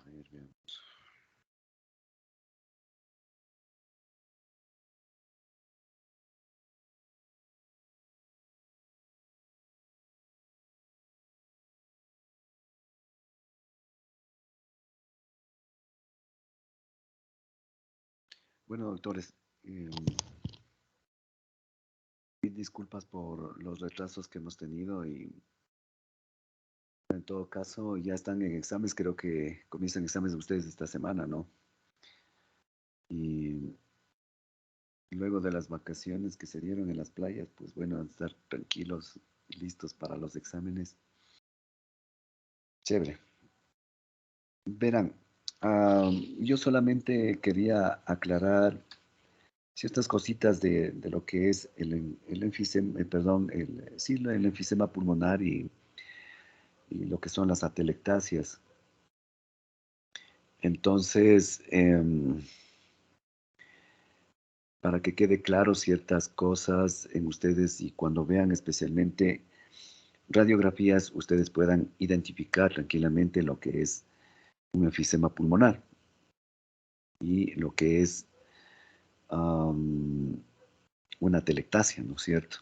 ver, veamos. Bueno, doctores, mil disculpas por los retrasos que hemos tenido y en todo caso ya están en exámenes, creo que comienzan exámenes de ustedes esta semana, ¿no? Y luego de las vacaciones que se dieron en las playas, pues bueno, estar tranquilos y listos para los exámenes. Chévere. Verán, yo solamente quería aclarar ciertas cositas de lo que es el enfisema, perdón, sí, el enfisema pulmonar y lo que son las atelectasias. Entonces, para que quede claro ciertas cosas en ustedes y cuando vean especialmente radiografías, ustedes puedan identificar tranquilamente lo que es un enfisema pulmonar y lo que es am, una atelectasia, ¿no es cierto?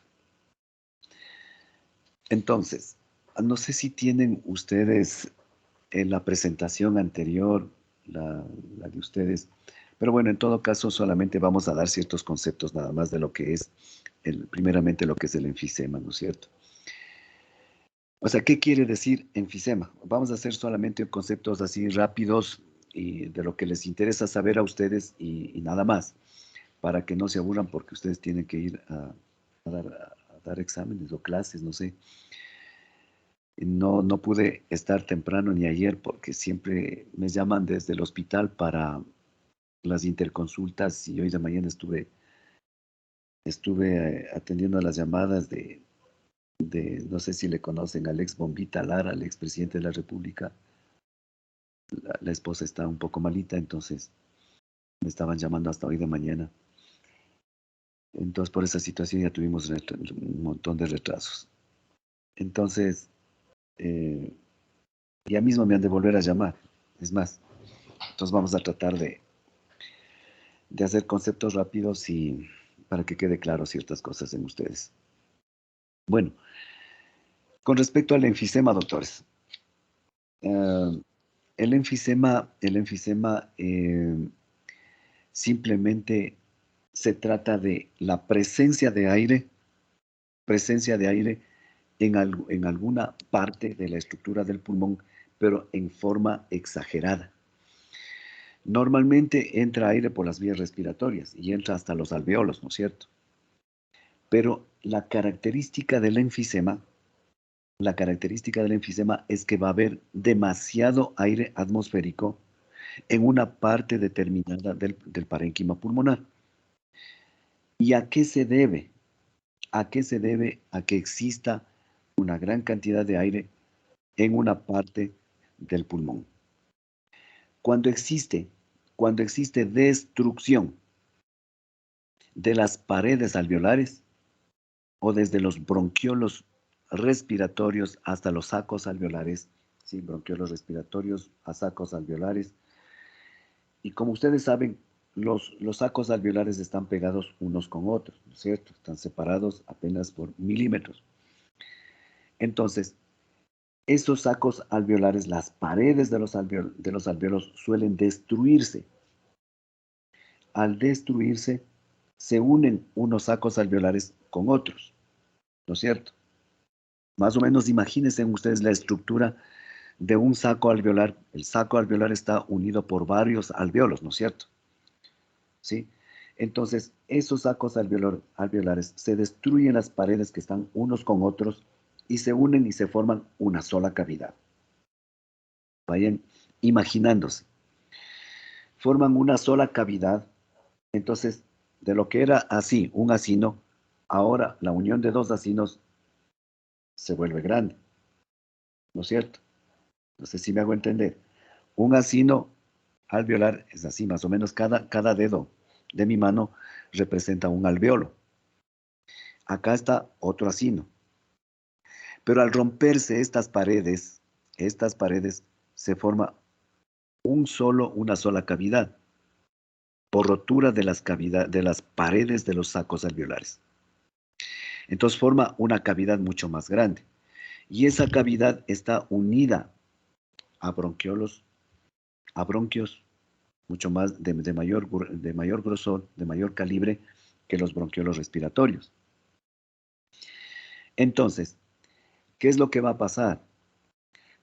Entonces, no sé si tienen ustedes en la presentación anterior, la de ustedes, pero bueno, en todo caso solamente vamos a dar ciertos conceptos nada más de lo que es, primeramente lo que es el enfisema, ¿no es cierto? O sea, ¿qué quiere decir enfisema? Vamos a hacer solamente conceptos así rápidos y de lo que les interesa saber a ustedes y nada más, para que no se aburran porque ustedes tienen que ir a dar exámenes o clases, no sé. No, no pude estar temprano ni ayer porque siempre me llaman desde el hospital para las interconsultas y hoy de mañana estuve atendiendo a las llamadas no sé si le conocen, al ex Bombita Lara, al ex presidente de la República. La esposa está un poco malita, entonces me estaban llamando hasta hoy de mañana. Entonces por esa situación ya tuvimos un montón de retrasos. Entonces, eh, ya mismo me han de volver a llamar. Es más, entonces vamos a tratar de hacer conceptos rápidos y para que quede claro ciertas cosas en ustedes. Bueno, con respecto al enfisema, doctores. eh, el enfisema simplemente se trata de la presencia de aire en alguna parte de la estructura del pulmón, pero en forma exagerada. Normalmente entra aire por las vías respiratorias y entra hasta los alveolos, ¿no es cierto? Pero la característica del enfisema es que va a haber demasiado aire atmosférico en una parte determinada del parénquima pulmonar. ¿Y a qué se debe? ¿A qué se debe a que exista una gran cantidad de aire en una parte del pulmón? Cuando existe, cuando existe destrucción de las paredes alveolares o desde los bronquiolos respiratorios hasta los sacos alveolares, ¿sí? Bronquiolos respiratorios a sacos alveolares. Y como ustedes saben, los sacos alveolares están pegados unos con otros, ¿no es cierto? Están separados apenas por milímetros. Entonces, esos sacos alveolares, las paredes de los alveolos suelen destruirse. Al destruirse, se unen unos sacos alveolares con otros, ¿no es cierto? Más o menos imagínense ustedes la estructura de un saco alveolar. El saco alveolar está unido por varios alveolos, ¿no es cierto? ¿Sí? Entonces, esos sacos alveolares se destruyen las paredes que están unos con otros y se unen y se forman una sola cavidad. Vayan imaginándose. Forman una sola cavidad. Entonces, de lo que era así, un acino, ahora la unión de dos acinos se vuelve grande, ¿no es cierto? No sé si me hago entender. Un acino alveolar es así, más o menos cada dedo de mi mano representa un alveolo. Acá está otro acino. Pero al romperse estas paredes se forma una sola cavidad, por rotura de de las paredes de los sacos alveolares. Entonces forma una cavidad mucho más grande. Y esa cavidad está unida a bronquiolos, a bronquios mucho más de mayor grosor, de mayor calibre que los bronquiolos respiratorios. Entonces, ¿qué es lo que va a pasar?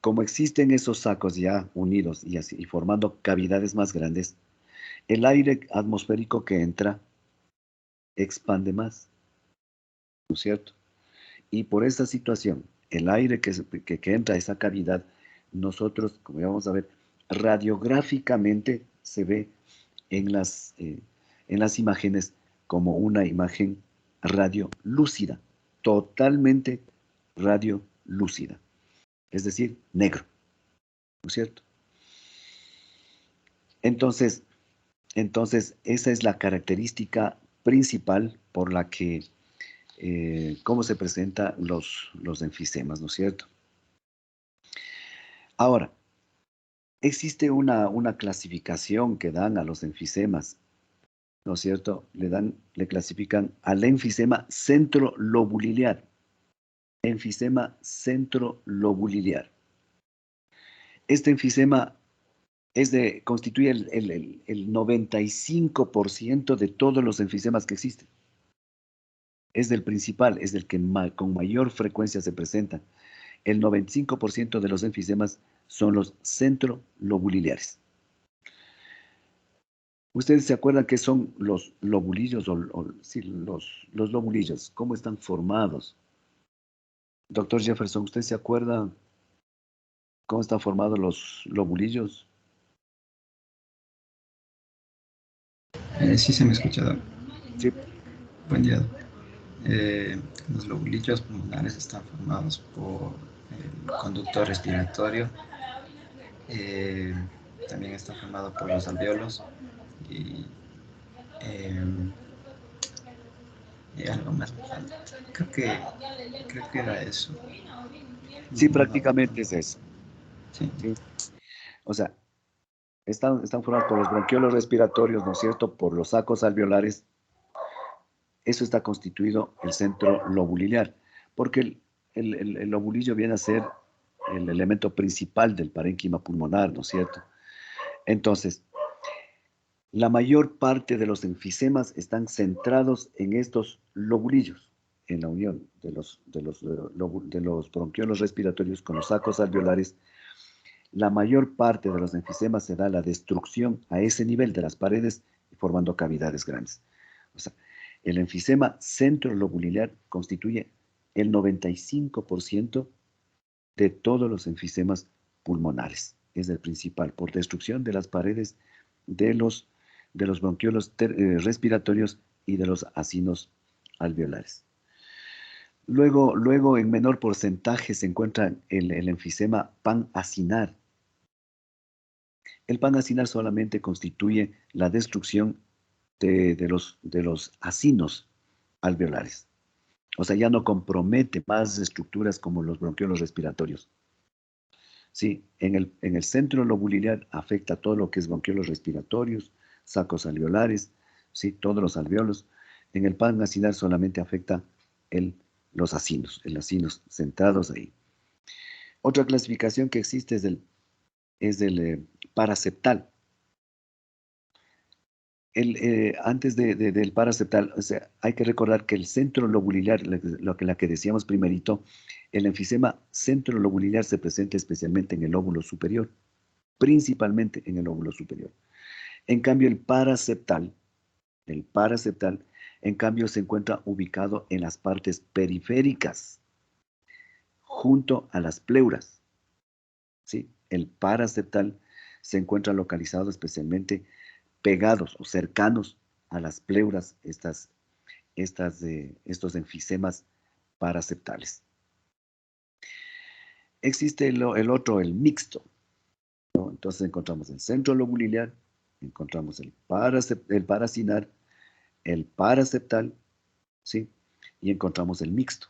Como existen esos sacos ya unidos y, así, y formando cavidades más grandes, el aire atmosférico que entra expande más, ¿no es cierto? Y por esta situación, el aire que entra a esa cavidad, nosotros, como ya vamos a ver, radiográficamente se ve en las imágenes como una imagen radiolúcida, totalmente radiolúcida, es decir, negro, ¿no es cierto? Entonces, esa es la característica principal por la que, cómo se presentan los enfisemas, ¿no es cierto? Ahora, existe una clasificación que dan a los enfisemas, ¿no es cierto? Le clasifican al enfisema centrolobuliliar. Enfisema centrolobuliliar. Este enfisema constituye el 95% de todos los enfisemas que existen. Es del principal, es del que con mayor frecuencia se presenta. El 95% de los enfisemas son los centrolobuliliares. ¿Ustedes se acuerdan qué son los lobulillos sí, los lobulillos? ¿Cómo están formados? Doctor Jefferson, ¿usted se acuerda cómo están formados los lobulillos? Sí se me ha escuchado. Sí, Buen día. Eh, los lobulillos pulmonares están formados por el conducto respiratorio. eh, También está formado por los alveolos y, eh, y algo más me falta. Creo que era eso. sí, No prácticamente recuerdo. es eso. Sí. ¿Sí? O sea, están formados por los bronquiolos respiratorios, ¿no es cierto? Por los sacos alveolares. Eso está constituido el centro lobuliliar, porque el lobulillo viene a ser el elemento principal del parénquima pulmonar, ¿no es cierto? Entonces, la mayor parte de los enfisemas están centrados en estos lobulillos, en la unión de los bronquiolos respiratorios con los sacos alveolares. La mayor parte de los enfisemas se da la destrucción a ese nivel de las paredes, formando cavidades grandes. O sea, el enfisema centrolobuliliar constituye el 95% de todos los enfisemas pulmonares. Es el principal, por destrucción de las paredes de los bronquiolos respiratorios y de los acinos alveolares. Luego, en menor porcentaje se encuentra el enfisema panacinar. El panacinar solamente constituye la destrucción de los acinos alveolares. O sea, ya no compromete más estructuras como los bronquiolos respiratorios. Sí, en el centro lobuliliar afecta todo lo que es bronquiolos respiratorios, sacos alveolares, sí, todos los alveolos. En el panacinar solamente afecta los acinos centrados ahí. Otra clasificación que existe es del paraceptal. Antes del paraceptal, o sea, hay que recordar que el centro lobuliliar, la que decíamos primerito, el enfisema centro lobuliliar se presenta especialmente en el lóbulo superior, principalmente en el lóbulo superior. En cambio, el paraceptal, en cambio, se encuentra ubicado en las partes periféricas, junto a las pleuras. ¿Sí? El paraceptal se encuentra localizado especialmente pegados o cercanos a las pleuras, estos enfisemas paraceptales. Existe el otro, el mixto, ¿no? Entonces encontramos el centro lobuliliar, encontramos el paracinar, el paraceptal, ¿sí? Y encontramos el mixto,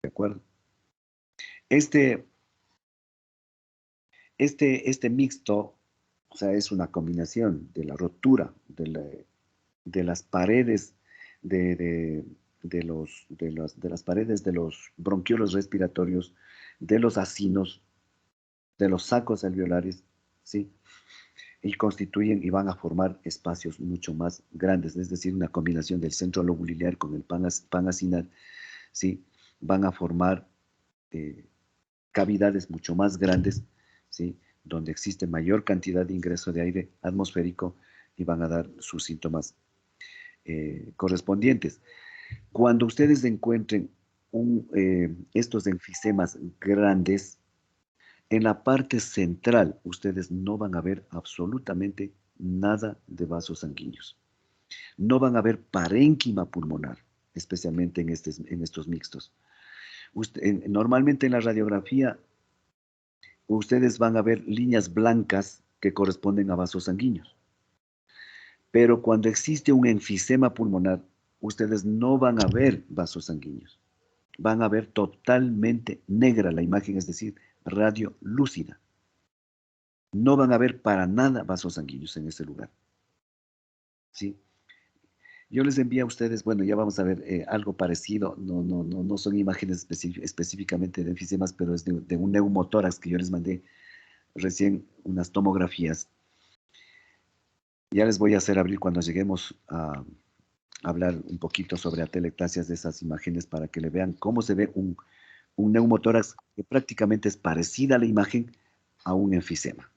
¿de acuerdo? Este, Este mixto, o sea, es una combinación de la rotura de las paredes de las paredes de los bronquiolos respiratorios, de los acinos, de los sacos alveolares, ¿sí? Y constituyen y van a formar espacios mucho más grandes, es decir, una combinación del centro lobuliliar con el panacinal, ¿sí? Van a formar eh, cavidades mucho más grandes, ¿sí? Donde existe mayor cantidad de ingreso de aire atmosférico y van a dar sus síntomas correspondientes. Cuando ustedes encuentren estos enfisemas grandes, en la parte central ustedes no van a ver absolutamente nada de vasos sanguíneos. No van a ver parénquima pulmonar, especialmente en estos mixtos. Normalmente en la radiografía ustedes van a ver líneas blancas que corresponden a vasos sanguíneos. Pero cuando existe un enfisema pulmonar, ustedes no van a ver vasos sanguíneos. Van a ver totalmente negra la imagen, es decir, radiolúcida. No van a ver para nada vasos sanguíneos en ese lugar. ¿Sí? Yo les envío a ustedes, bueno, ya vamos a ver algo parecido, no son imágenes específicamente de enfisemas, pero es de un neumotórax que yo les mandé recién unas tomografías. Ya les voy a hacer abrir cuando lleguemos a hablar un poquito sobre atelectasias de esas imágenes para que le vean cómo se ve un neumotórax que prácticamente es parecida a la imagen a un enfisema.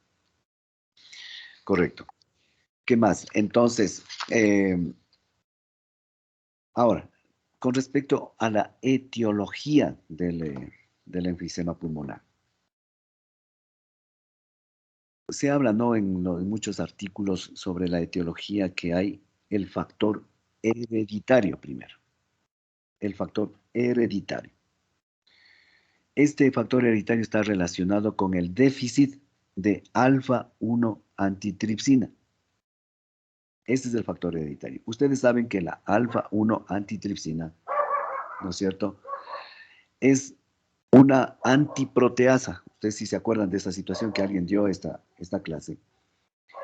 Correcto. ¿Qué más? Entonces, ahora, con respecto a la etiología del enfisema pulmonar. Se habla, ¿no? En muchos artículos sobre la etiología que hay el factor hereditario primero. El factor hereditario. Este factor hereditario está relacionado con el déficit de alfa-1 antitripsina. Este es el factor hereditario. Ustedes saben que la alfa-1 antitripsina, ¿no es cierto?, es una antiproteasa. Ustedes sí se acuerdan de esta situación que alguien dio esta clase.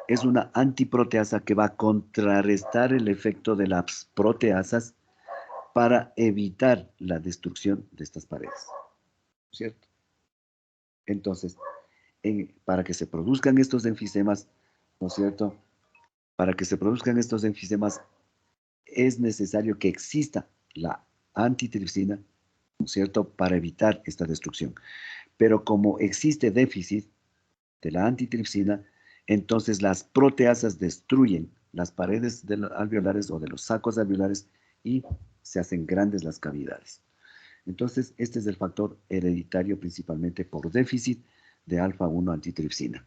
Es una antiproteasa que va a contrarrestar el efecto de las proteasas para evitar la destrucción de estas paredes, ¿cierto? Entonces, para que se produzcan estos enfisemas, ¿no es cierto? Para que se produzcan estos enfisemas es necesario que exista la antitripsina, ¿no es cierto?, para evitar esta destrucción. Pero como existe déficit de la antitripsina, entonces las proteasas destruyen las paredes de los alveolares o de los sacos alveolares y se hacen grandes las cavidades. Entonces, este es el factor hereditario principalmente por déficit de alfa-1 antitripsina.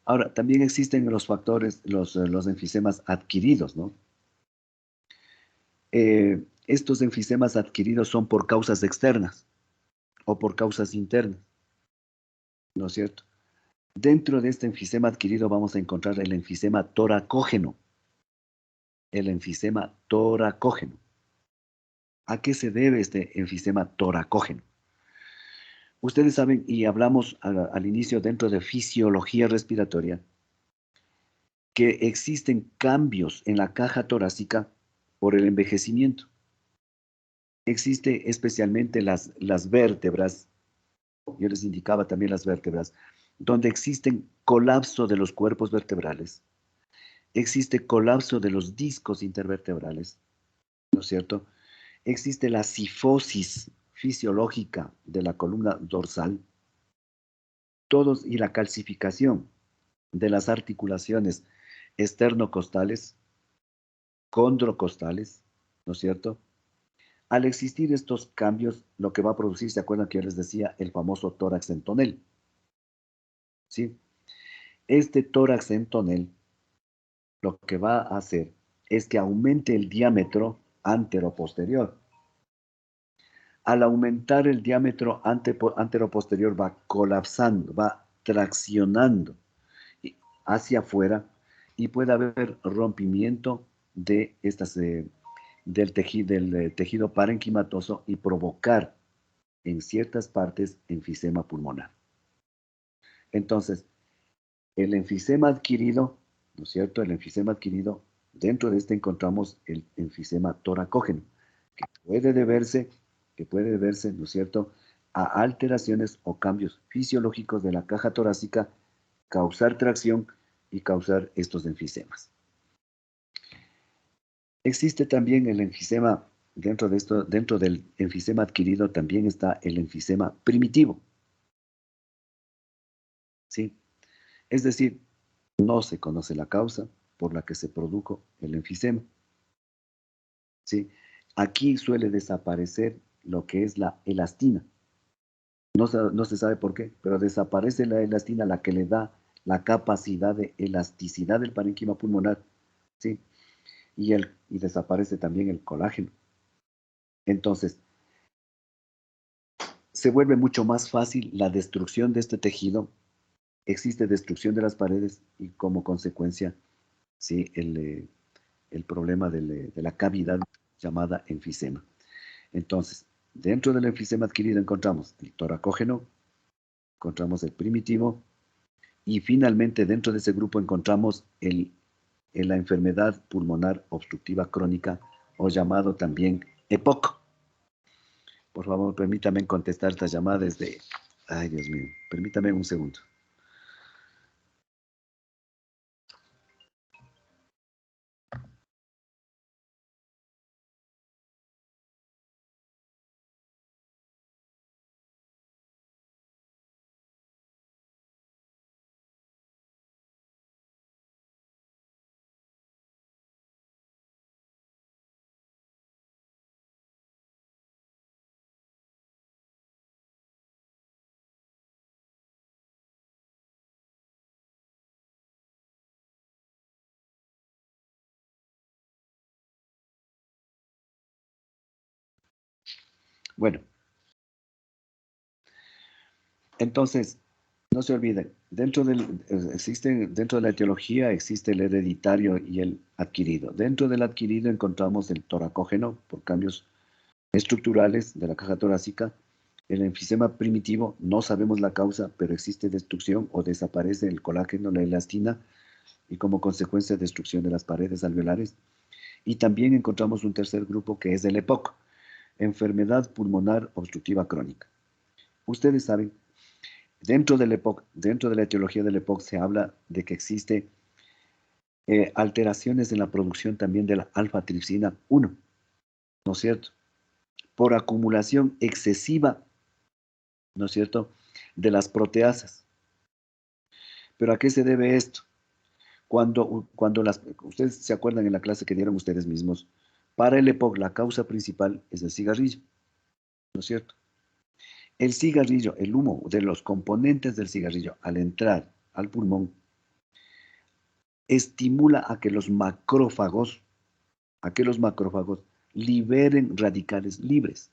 Ahora, también existen los factores, los enfisemas adquiridos, ¿no? Estos enfisemas adquiridos son por causas externas o por causas internas, ¿no es cierto? Dentro de este enfisema adquirido vamos a encontrar el enfisema toracógeno. El enfisema toracógeno. ¿A qué se debe este enfisema toracógeno? Ustedes saben, y hablamos al inicio dentro de fisiología respiratoria, que existen cambios en la caja torácica por el envejecimiento. Existe especialmente las vértebras, yo les indicaba también las vértebras, donde existen colapso de los cuerpos vertebrales, existe colapso de los discos intervertebrales, ¿no es cierto? Existe la cifosis fisiológica de la columna dorsal, todos y la calcificación de las articulaciones esternocostales, condrocostales, ¿no es cierto? Al existir estos cambios, lo que va a producir, ¿se acuerdan que yo les decía? El famoso tórax en tonel, ¿sí? Este tórax en tonel lo que va a hacer es que aumente el diámetro anteroposterior. Al aumentar el diámetro anteroposterior va colapsando, va traccionando hacia afuera y puede haber rompimiento de del tejido parenquimatoso y provocar en ciertas partes enfisema pulmonar. Entonces, el enfisema adquirido, ¿no es cierto? El enfisema adquirido, dentro de este encontramos el enfisema toracógeno, que puede deberse, ¿no es cierto?, a alteraciones o cambios fisiológicos de la caja torácica, causar tracción y causar estos enfisemas. Existe también el enfisema, dentro del enfisema adquirido también está el enfisema primitivo, ¿sí? Es decir, no se conoce la causa por la que se produjo el enfisema, ¿sí? Aquí suele desaparecer lo que es la elastina. No se sabe por qué, pero desaparece la elastina, la que le da la capacidad de elasticidad del parénquima pulmonar, ¿sí? Y desaparece también el colágeno. Entonces, se vuelve mucho más fácil la destrucción de este tejido, existe destrucción de las paredes y como consecuencia, ¿sí?, el problema de la cavidad llamada enfisema. Entonces, dentro del enfisema adquirido encontramos el toracógeno, encontramos el primitivo y finalmente dentro de ese grupo encontramos la enfermedad pulmonar obstructiva crónica o llamado también EPOC. Por favor, permítame contestar esta llamada desde... Ay, Dios mío, permítame un segundo. Bueno, entonces, no se olviden, dentro de la etiología existe el hereditario y el adquirido. Dentro del adquirido encontramos el toracógeno por cambios estructurales de la caja torácica. El enfisema primitivo, no sabemos la causa, pero existe destrucción o desaparece el colágeno, la elastina, y como consecuencia destrucción de las paredes alveolares. Y también encontramos un tercer grupo que es el EPOC, enfermedad pulmonar obstructiva crónica. Ustedes saben, dentro del EPOC, dentro de la etiología del EPOC se habla de que existe alteraciones en la producción también de la alfa-tripsina 1, ¿no es cierto? Por acumulación excesiva, ¿no es cierto?, de las proteasas. ¿Pero a qué se debe esto? Ustedes se acuerdan en la clase que dieron ustedes mismos, para el EPOC la causa principal es el cigarrillo, ¿no es cierto? El cigarrillo, el humo de los componentes del cigarrillo al entrar al pulmón, estimula a que los macrófagos liberen radicales libres.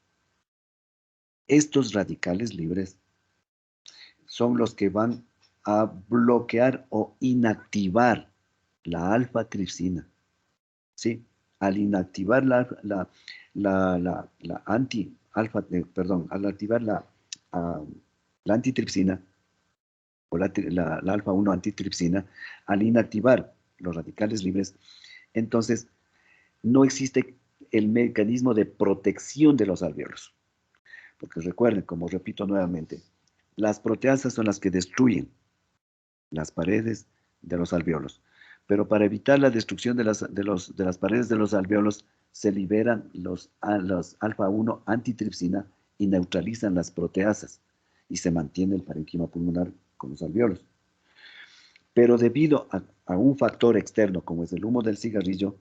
Estos radicales libres son los que van a bloquear o inactivar la alfa-tripsina, ¿sí? Al inactivar la anti-alfa, perdón, al activar la antitripsina, o la alfa-1 antitripsina, al inactivar los radicales libres, entonces no existe el mecanismo de protección de los alvéolos. Porque recuerden, como repito nuevamente, las proteasas son las que destruyen las paredes de los alvéolos. Pero para evitar la destrucción de las paredes de los alvéolos, se liberan los alfa-1 antitripsina y neutralizan las proteasas y se mantiene el parénquima pulmonar con los alvéolos. Pero debido a un factor externo, como es el humo del cigarrillo,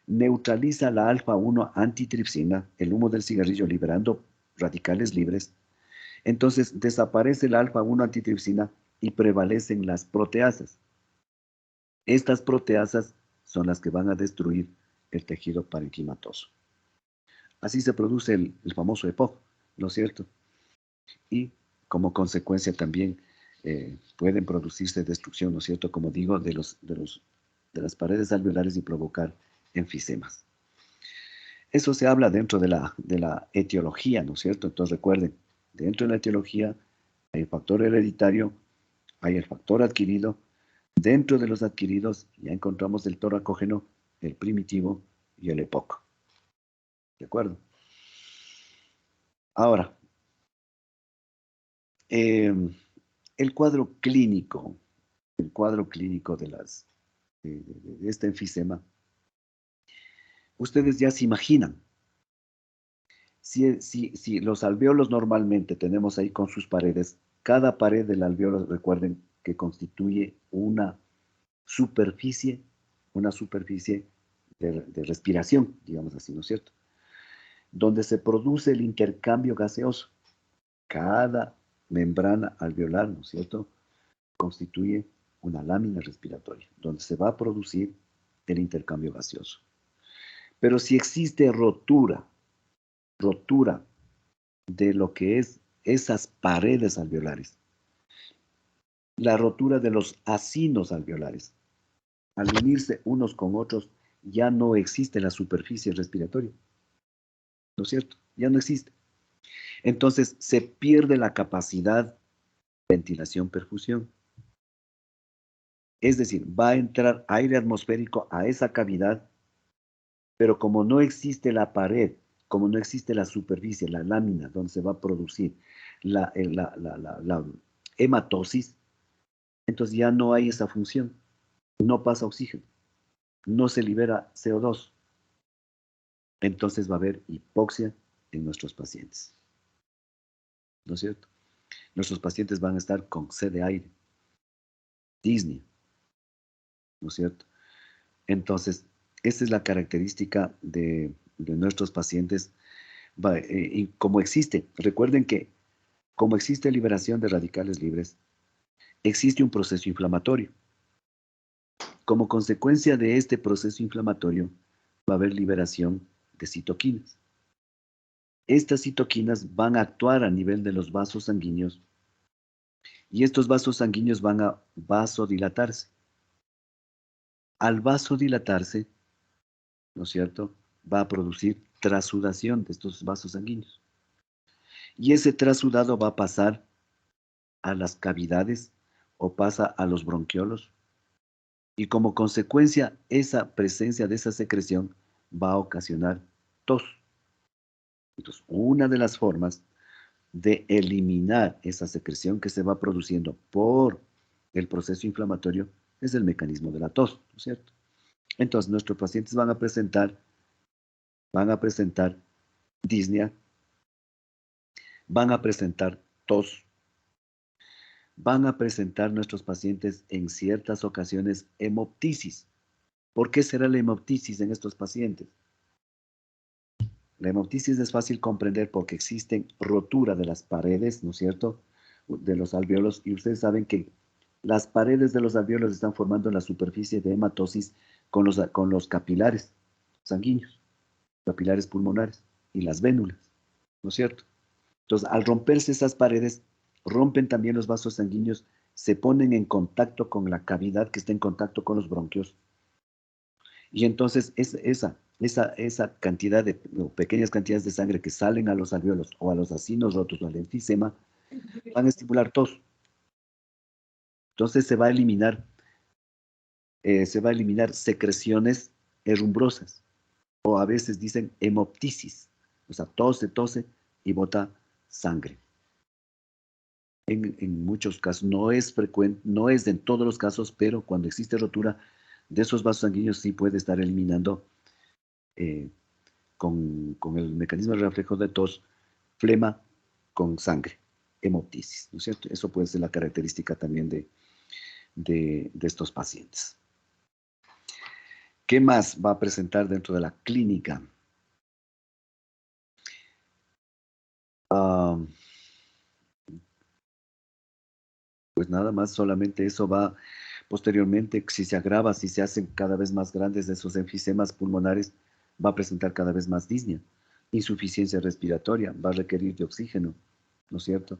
neutraliza la alfa-1 antitripsina, el humo del cigarrillo liberando radicales libres. Entonces desaparece la alfa-1 antitripsina y prevalecen las proteasas. Estas proteasas son las que van a destruir el tejido parenquimatoso. Así se produce el famoso EPOC, ¿no es cierto? Y como consecuencia también pueden producirse destrucción, ¿no es cierto? Como digo, de las paredes alveolares y provocar enfisemas. Eso se habla dentro de la etiología, ¿no es cierto? Entonces recuerden, dentro de la etiología hay un factor hereditario, Hay el factor adquirido. Dentro de los adquiridos ya encontramos el toracógeno, el primitivo y el EPOC. ¿De acuerdo? Ahora, el cuadro clínico de este enfisema, ustedes ya se imaginan. Si los alvéolos normalmente tenemos ahí con sus paredes, cada pared del alvéolo, recuerden que constituye superficie, una superficie de respiración, digamos así, ¿no es cierto? Donde se produce el intercambio gaseoso. Cada membrana alveolar, ¿no es cierto?, constituye una lámina respiratoria, donde se va a producir el intercambio gaseoso. Pero si existe rotura de lo que es esas paredes alveolares, la rotura de los acinos alveolares, al unirse unos con otros, ya no existe la superficie respiratoria, ¿no es cierto? Ya no existe. Entonces se pierde la capacidad de ventilación-perfusión. Es decir, va a entrar aire atmosférico a esa cavidad, pero como no existe la pared, como no existe la superficie, la lámina donde se va a producir la hematosis, entonces ya no hay esa función. No pasa oxígeno, no se libera CO2. Entonces va a haber hipoxia en nuestros pacientes. ¿No es cierto? Nuestros pacientes van a estar con sed de aire, disnea, ¿no es cierto? Entonces, esa es la característica de nuestros pacientes. Y como existe, recuerden que como existe liberación de radicales libres, existe un proceso inflamatorio. Como consecuencia de este proceso inflamatorio, va a haber liberación de citoquinas. Estas citoquinas van a actuar a nivel de los vasos sanguíneos y estos vasos sanguíneos van a vasodilatarse. Al vasodilatarse, ¿no es cierto?, va a producir trasudación de estos vasos sanguíneos. Y ese trasudado va a pasar a las cavidades o pasa a los bronquiolos. Y como consecuencia, esa presencia de esa secreción va a ocasionar tos. Entonces, una de las formas de eliminar esa secreción que se va produciendo por el proceso inflamatorio es el mecanismo de la tos, ¿no es cierto? Entonces, nuestros pacientes van a presentar disnea, van a presentar tos, van a presentar nuestros pacientes en ciertas ocasiones hemoptisis. ¿Por qué será la hemoptisis en estos pacientes? La hemoptisis es fácil comprender porque existen rotura de las paredes, ¿no es cierto?, de los alvéolos, y ustedes saben que las paredes de los alvéolos están formando la superficie de hematosis con los capilares sanguíneos, capilares pulmonares y las vénulas, ¿no es cierto? Entonces, al romperse esas paredes, rompen también los vasos sanguíneos, se ponen en contacto con la cavidad que está en contacto con los bronquios. Y entonces esa cantidad o pequeñas cantidades de sangre que salen a los alvéolos o a los acinos rotos o al enfisema van a estimular tos. Entonces se va a eliminar secreciones herrumbrosas o a veces dicen hemoptisis. O sea, tose y bota sangre. En muchos casos, no es frecuente, no es en todos los casos, pero cuando existe rotura de esos vasos sanguíneos sí puede estar eliminando con el mecanismo de reflejo de tos, flema con sangre, hemoptisis, ¿no es cierto? Eso puede ser la característica también de estos pacientes. ¿Qué más va a presentar dentro de la clínica? Pues nada más, solamente eso va posteriormente, si se agrava, si se hacen cada vez más grandes esos enfisemas pulmonares, va a presentar cada vez más disnea, insuficiencia respiratoria, va a requerir de oxígeno, ¿no es cierto?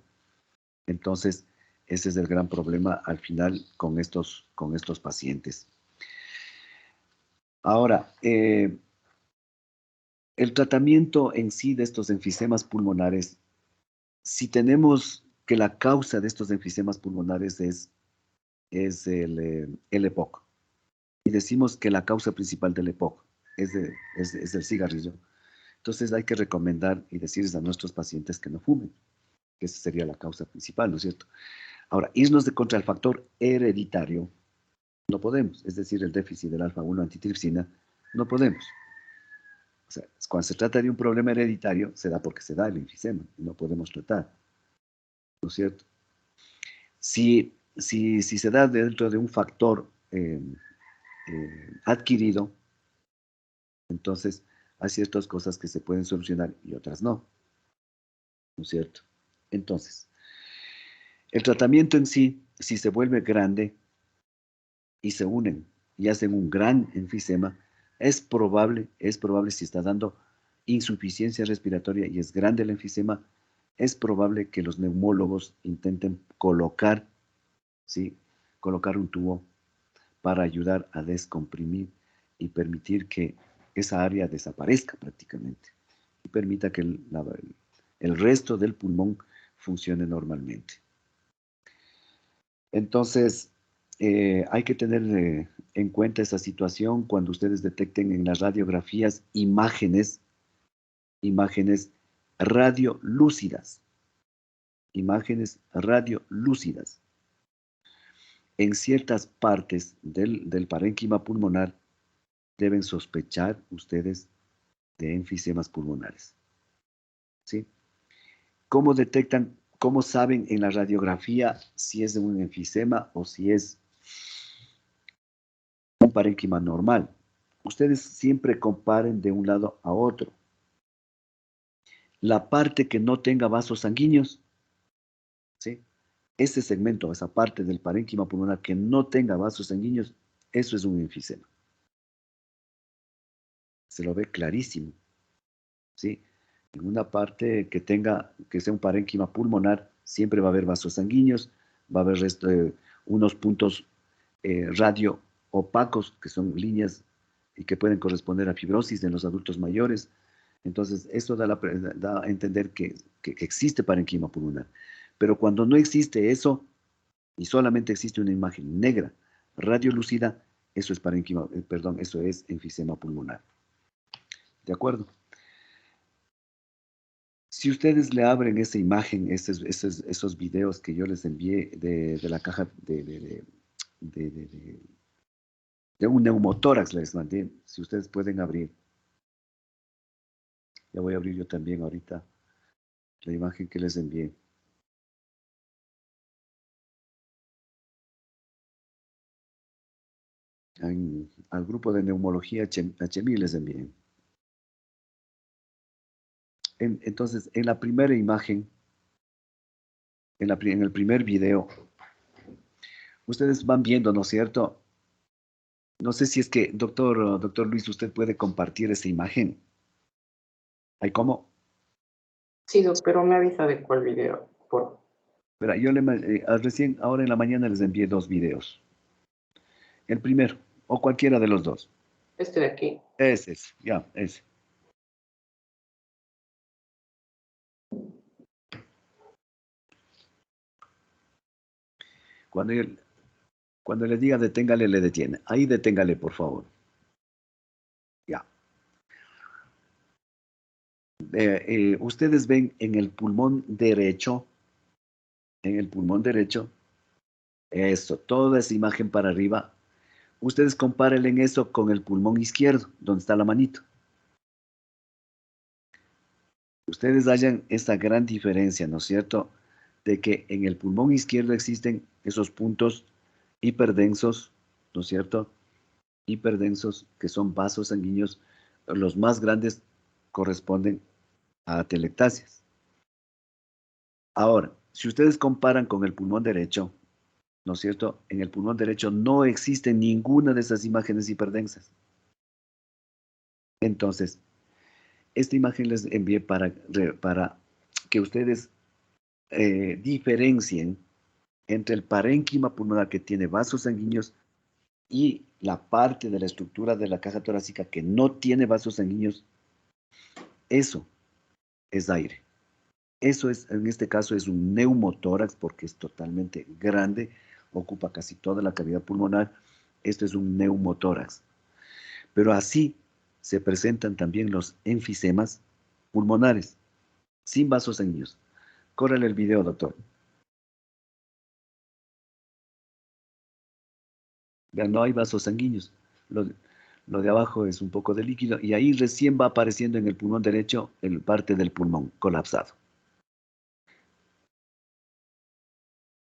Entonces, ese es el gran problema al final con estos pacientes. Ahora, el tratamiento en sí de estos enfisemas pulmonares, si tenemos que la causa de estos enfisemas pulmonares es es el EPOC. Y decimos que la causa principal del EPOC es el cigarrillo. Entonces hay que recomendar y decirles a nuestros pacientes que no fumen, que esa sería la causa principal, ¿no es cierto? Ahora, irnos de contra el factor hereditario, no podemos, es decir, el déficit del alfa-1 antitripsina, no podemos. O sea, cuando se trata de un problema hereditario, se da porque se da el enfisema, y no podemos tratar, ¿no es cierto? Si se da dentro de un factor adquirido, entonces hay ciertas cosas que se pueden solucionar y otras no, ¿no es cierto? Entonces, el tratamiento en sí, si se vuelve grande y se unen y hacen un gran enfisema, es probable si está dando insuficiencia respiratoria y es grande el enfisema, es probable que los neumólogos intenten colocar, ¿sí? Colocar un tubo para ayudar a descomprimir y permitir que esa área desaparezca prácticamente y permita que el resto del pulmón funcione normalmente. Entonces, hay que tener en cuenta esa situación cuando ustedes detecten en las radiografías imágenes radiolúcidas, imágenes radiolúcidas. En ciertas partes del parénquima pulmonar deben sospechar ustedes de enfisemas pulmonares. ¿Sí? ¿Cómo detectan, cómo saben en la radiografía si es de un enfisema o si es un parénquima normal? Ustedes siempre comparen de un lado a otro. La parte que no tenga vasos sanguíneos, ¿sí? Ese segmento, esa parte del parénquima pulmonar que no tenga vasos sanguíneos, eso es un enfisema. Se lo ve clarísimo, ¿sí? En una parte que sea un parénquima pulmonar, siempre va a haber vasos sanguíneos, va a haber unos puntos radio opacos, que son líneas y que pueden corresponder a fibrosis en los adultos mayores. Entonces, eso da a entender que existe parénquima pulmonar. Pero cuando no existe eso y solamente existe una imagen negra, radiolúcida, eso es eso es enfisema pulmonar. ¿De acuerdo? Si ustedes le abren esa imagen, esos videos que yo les envié de la caja de un neumotórax, les mandé, si ustedes pueden abrir. Ya voy a abrir yo también ahorita la imagen que les envié. Al grupo de neumología HMI les envié. Entonces, en la primera imagen, en el primer video, ustedes van viendo, ¿no es cierto? No sé si es que, doctor Luis, usted puede compartir esa imagen. ¿Hay cómo? Sí, Doc, pero me avisa de cuál video, por Verá, yo recién, ahora en la mañana les envié 2 videos. El primero, o cualquiera de los dos. este de aquí. Ese, ya, ese. Cuando le diga deténgale, le detiene. Ahí deténgale, por favor. Ya. Ustedes ven en el pulmón derecho, eso, toda esa imagen para arriba. Ustedes compárenle eso con el pulmón izquierdo, donde está la manito. Ustedes hallan esta gran diferencia, ¿no es cierto? De que en el pulmón izquierdo existen esos puntos hiperdensos, ¿no es cierto? Hiperdensos, que son vasos sanguíneos. Los más grandes corresponden a atelectasias. Ahora, si ustedes comparan con el pulmón derecho, ¿no es cierto? En el pulmón derecho no existe ninguna de esas imágenes hiperdensas. Entonces, esta imagen les envié para que ustedes diferencien entre el parénquima pulmonar que tiene vasos sanguíneos y la parte de la estructura de la caja torácica que no tiene vasos sanguíneos. Eso es aire. Eso es, en este caso, es un neumotórax porque es totalmente grande, ocupa casi toda la cavidad pulmonar. Esto es un neumotórax. Pero así se presentan también los enfisemas pulmonares, sin vasos sanguíneos. Córrele el video, doctor. Vean, no hay vasos sanguíneos. Lo de abajo es un poco de líquido y ahí recién va apareciendo en el pulmón derecho el parte del pulmón colapsado.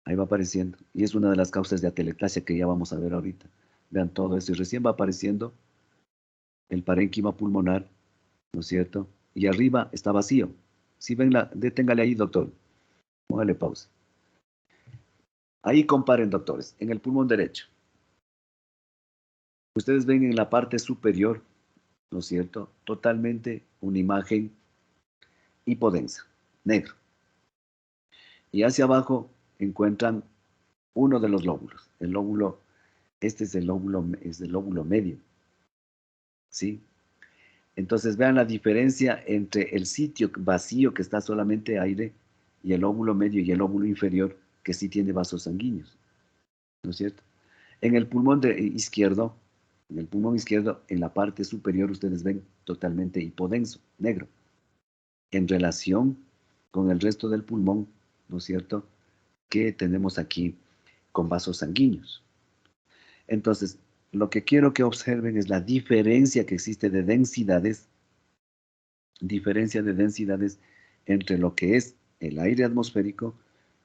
Ahí va apareciendo. Y es una de las causas de atelectasia que ya vamos a ver ahorita. Vean todo eso. Y recién va apareciendo el parénquima pulmonar, ¿no es cierto? Y arriba está vacío. Si ven deténgale ahí, doctor. Póngale pausa. Ahí comparen, doctores. En el pulmón derecho. Ustedes ven en la parte superior, ¿no es cierto? Totalmente una imagen hipodensa, negro. Y hacia abajo encuentran uno de los lóbulos. El lóbulo, este es el lóbulo medio. ¿Sí? Entonces vean la diferencia entre el sitio vacío que está solamente aire y el lóbulo medio y el lóbulo inferior que sí tiene vasos sanguíneos. ¿No es cierto? En el pulmón izquierdo, en la parte superior, ustedes ven totalmente hipodenso, negro, en relación con el resto del pulmón, ¿no es cierto?, que tenemos aquí con vasos sanguíneos. Entonces, lo que quiero que observen es la diferencia que existe de densidades, entre lo que es el aire atmosférico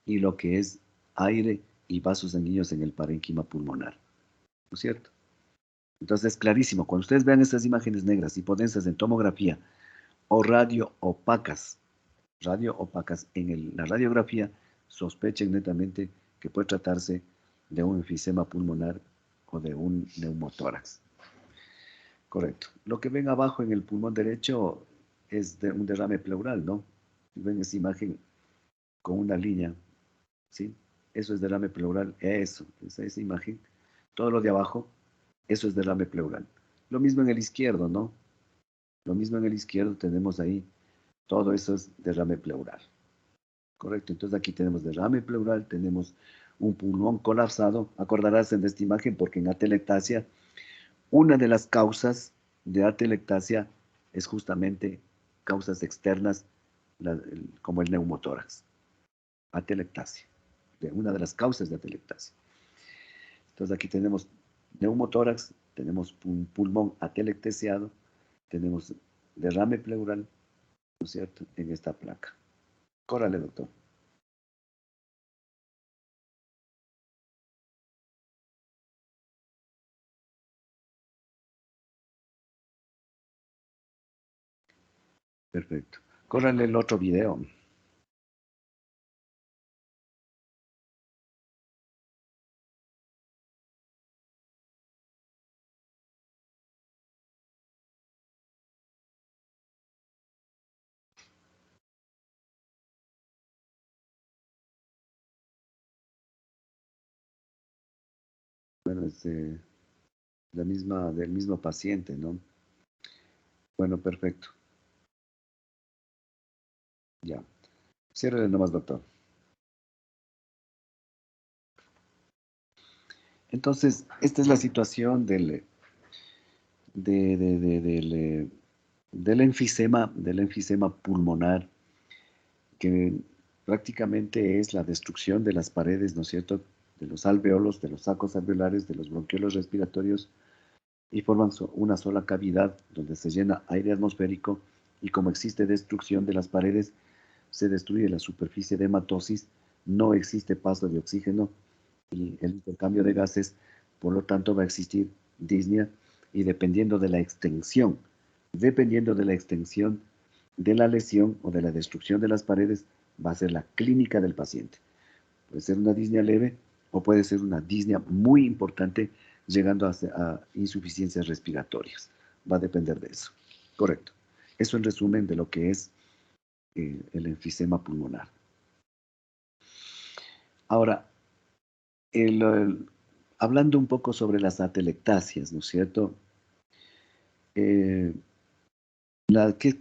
y lo que es aire y vasos sanguíneos en el parénquima pulmonar, ¿no es cierto? Entonces, clarísimo, cuando ustedes vean estas imágenes negras hipodensas en tomografía o radio opacas en la radiografía, sospechen netamente que puede tratarse de un enfisema pulmonar o de un neumotórax. Correcto. Lo que ven abajo en el pulmón derecho es un derrame pleural, ¿no? Ven esa imagen con una línea, ¿sí? Eso es derrame pleural, esa imagen. Todo lo de abajo, eso es derrame pleural. Lo mismo en el izquierdo, ¿no? Lo mismo en el izquierdo tenemos ahí, todo eso es derrame pleural. Correcto, entonces aquí tenemos derrame pleural, tenemos un pulmón colapsado. Acordarás de esta imagen porque en atelectasia, una de las causas de atelectasia es justamente causas externas, como el neumotórax. Atelectasia, una de las causas de atelectasia. Entonces aquí tenemos neumotórax, tenemos un pulmón atelectesiado, tenemos derrame pleural, ¿no es cierto?, en esta placa. Córrale, doctor. Perfecto. Córrale el otro video. Bueno, es del mismo paciente, ¿no? Bueno, perfecto. Ya. Ciérrele nomás, doctor. Entonces, esta es la situación del enfisema pulmonar, que prácticamente es la destrucción de las paredes, ¿no es cierto?, de los alveolos, de los sacos alveolares, de los bronquiolos respiratorios, y forman una sola cavidad donde se llena aire atmosférico, y como existe destrucción de las paredes, se destruye la superficie de hematosis, no existe paso de oxígeno y el intercambio de gases, por lo tanto va a existir disnea, y dependiendo de la extensión de la lesión o de la destrucción de las paredes, va a ser la clínica del paciente. Puede ser una disnea leve o puede ser una disnea muy importante, llegando a insuficiencias respiratorias. Va a depender de eso. Correcto. Eso en resumen de lo que es el enfisema pulmonar. Ahora, hablando un poco sobre las atelectasias, ¿no es cierto? ¿Qué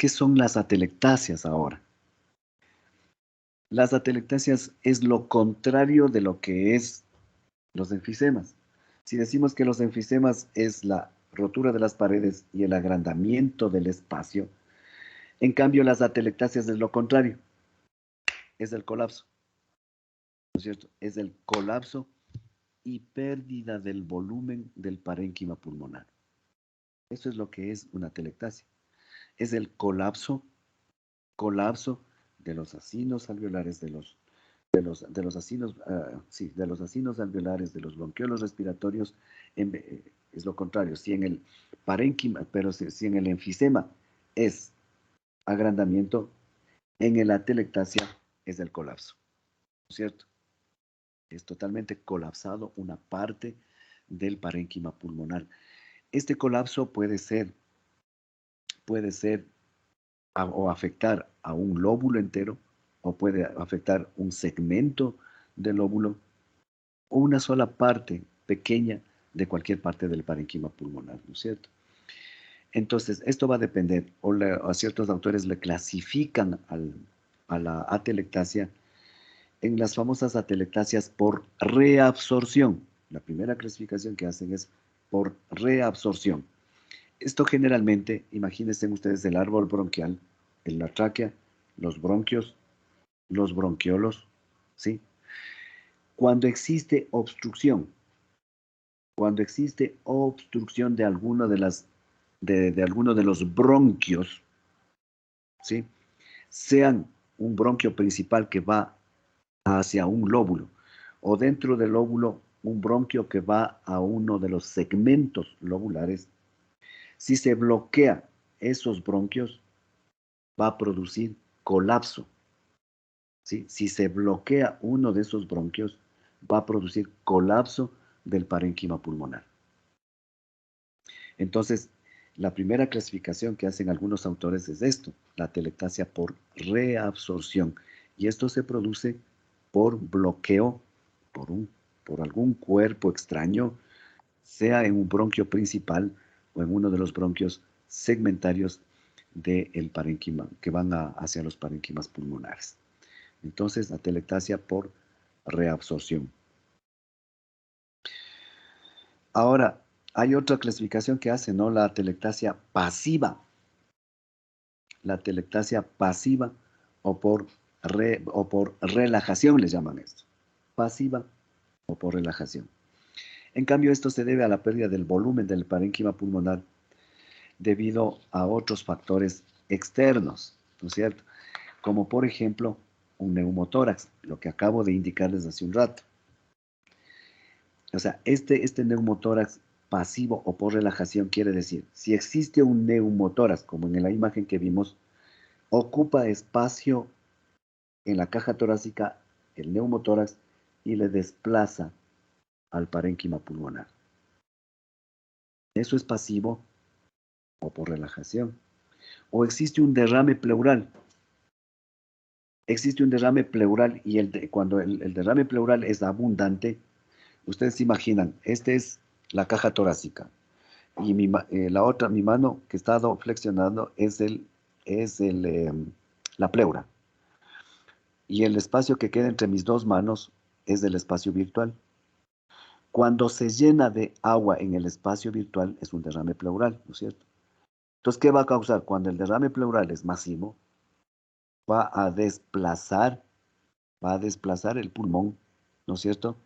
son las atelectasias ahora? Las atelectasias es lo contrario de lo que es Los enfisemas. Si decimos que los enfisemas es la rotura de las paredes y el agrandamiento del espacio, en cambio las atelectasias es lo contrario, es el colapso, ¿no es cierto? Es el colapso y pérdida del volumen del parénquima pulmonar. Eso es lo que es una atelectasia. Es el colapso de los acinos alveolares, de los acinos, sí, de los acinos alveolares, de los bronquiolos respiratorios, es lo contrario. Si en el parénquima, pero si en el enfisema es agrandamiento, en el atelectasia es el colapso, ¿no es cierto? Es totalmente colapsado una parte del parénquima pulmonar. Este colapso puede ser o afectar a un lóbulo entero, o puede afectar un segmento del lóbulo, o una sola parte pequeña de cualquier parte del parénquima pulmonar, ¿no es cierto? Entonces, esto va a depender, a ciertos autores le clasifican a la atelectasia en las famosas atelectasias por reabsorción. La primera clasificación que hacen es por reabsorción. Esto generalmente, imagínense ustedes el árbol bronquial, en la tráquea, los bronquios, los bronquiolos, ¿sí? Cuando existe obstrucción de alguno de los bronquios, ¿sí? Sean un bronquio principal que va hacia un lóbulo, o dentro del lóbulo un bronquio que va a uno de los segmentos lobulares, si se bloquea esos bronquios, va a producir colapso. ¿Sí? Si se bloquea uno de esos bronquios, va a producir colapso del parénquima pulmonar. Entonces, la primera clasificación que hacen algunos autores es esto, la atelectasia por reabsorción. Y esto se produce por bloqueo, por algún cuerpo extraño, sea en un bronquio principal o en uno de los bronquios segmentarios del parénquima, que van hacia los parénquimas pulmonares. Entonces, atelectasia por reabsorción. Ahora, hay otra clasificación que hace, ¿no? La atelectasia pasiva. La atelectasia pasiva o por relajación les llaman esto. Pasiva o por relajación. En cambio, esto se debe a la pérdida del volumen del parénquima pulmonar debido a otros factores externos, ¿no es cierto? Como por ejemplo un neumotórax, lo que acabo de indicarles hace un rato. O sea, este neumotórax pasivo o por relajación quiere decir, si existe un neumotórax, como en la imagen que vimos, ocupa espacio en la caja torácica el neumotórax y le desplaza al parénquima pulmonar. Eso es pasivo o por relajación. O existe un derrame pleural. Existe un derrame pleural y cuando el derrame pleural es abundante, ustedes se imaginan, esta es la caja torácica y mi mano que he estado flexionando es la pleura. Y el espacio que queda entre mis dos manos es el espacio virtual. Cuando se llena de agua en el espacio virtual es un derrame pleural, ¿no es cierto? Entonces, ¿qué va a causar? Cuando el derrame pleural es masivo, va a desplazar el pulmón, ¿no es cierto?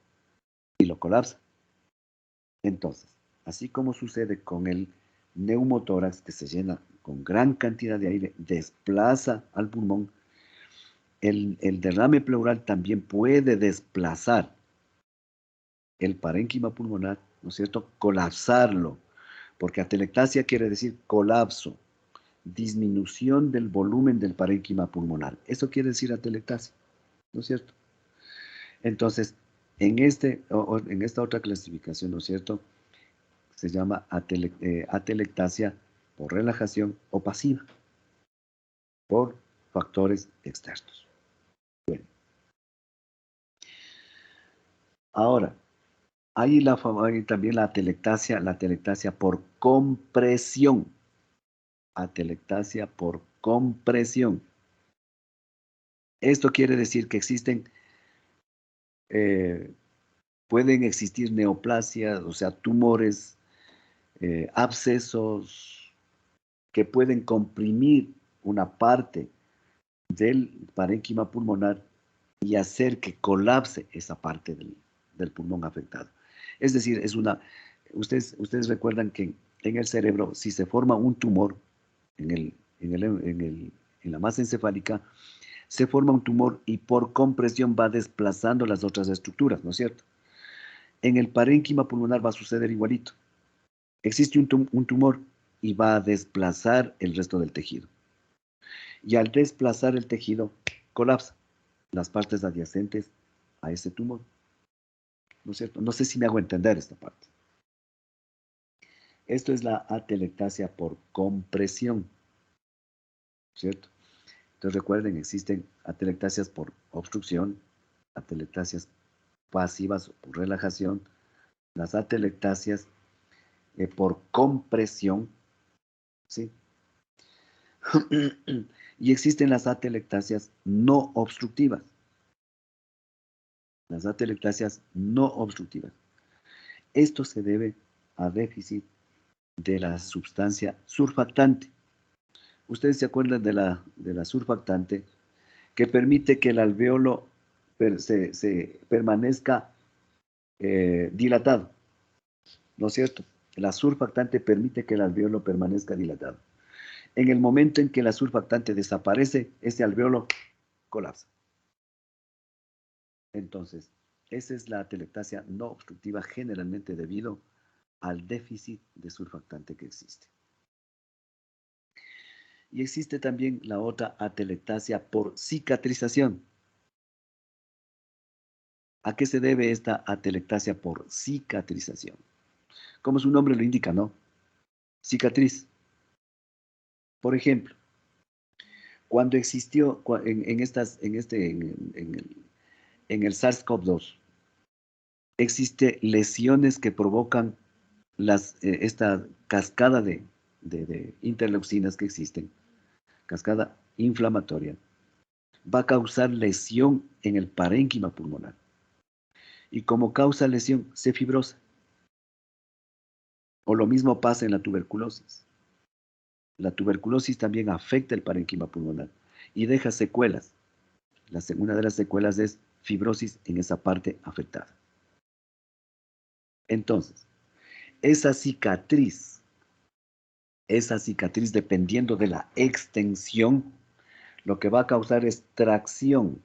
Y lo colapsa. Entonces, así como sucede con el neumotórax que se llena con gran cantidad de aire, desplaza al pulmón, el derrame pleural también puede desplazar el parénquima pulmonar, ¿no es cierto? Colapsarlo, porque atelectasia quiere decir colapso, disminución del volumen del parénquima pulmonar. Eso quiere decir atelectasia, ¿no es cierto? Entonces, en esta otra clasificación, ¿no es cierto? Se llama atelectasia por relajación o pasiva, por factores externos. Bueno, ahora, hay también la atelectasia por compresión. Atelectasia por compresión. Esto quiere decir que existen Pueden existir neoplasias, o sea, tumores, abscesos que pueden comprimir una parte del parénquima pulmonar y hacer que colapse esa parte del pulmón afectado. Es decir, ustedes recuerdan que en el cerebro, si se forma un tumor en la masa encefálica, se forma un tumor y por compresión va desplazando las otras estructuras, ¿no es cierto? En el parénquima pulmonar va a suceder igualito. Existe un tumor y va a desplazar el resto del tejido. Y al desplazar el tejido, colapsa las partes adyacentes a ese tumor, ¿no es cierto? No sé si me hago entender esta parte. Esto es la atelectasia por compresión, ¿cierto? Entonces recuerden, existen atelectasias por obstrucción, atelectasias pasivas o por relajación, las atelectasias por compresión, ¿sí? Y existen las atelectasias no obstructivas. Las atelectasias no obstructivas. Esto se debe a déficit de la sustancia surfactante. Ustedes se acuerdan de la surfactante que permite que el alveolo se permanezca dilatado, ¿no es cierto? La surfactante permite que el alveolo permanezca dilatado. En el momento en que la surfactante desaparece, ese alveolo colapsa. Entonces, esa es la atelectasia no obstructiva generalmente debido al déficit de surfactante que existe. Y existe también la otra atelectasia por cicatrización. ¿A qué se debe esta atelectasia por cicatrización? Como su nombre lo indica, ¿no? Cicatriz. Por ejemplo, cuando existió en el SARS-CoV-2, existe lesiones que provocan esta cascada de interleucinas que existen, cascada inflamatoria, va a causar lesión en el parénquima pulmonar. Y como causa lesión, se fibrosa. O lo mismo pasa en la tuberculosis. La tuberculosis también afecta el parénquima pulmonar y deja secuelas. Una de las secuelas es fibrosis en esa parte afectada. Entonces, esa cicatriz dependiendo de la extensión, lo que va a causar es tracción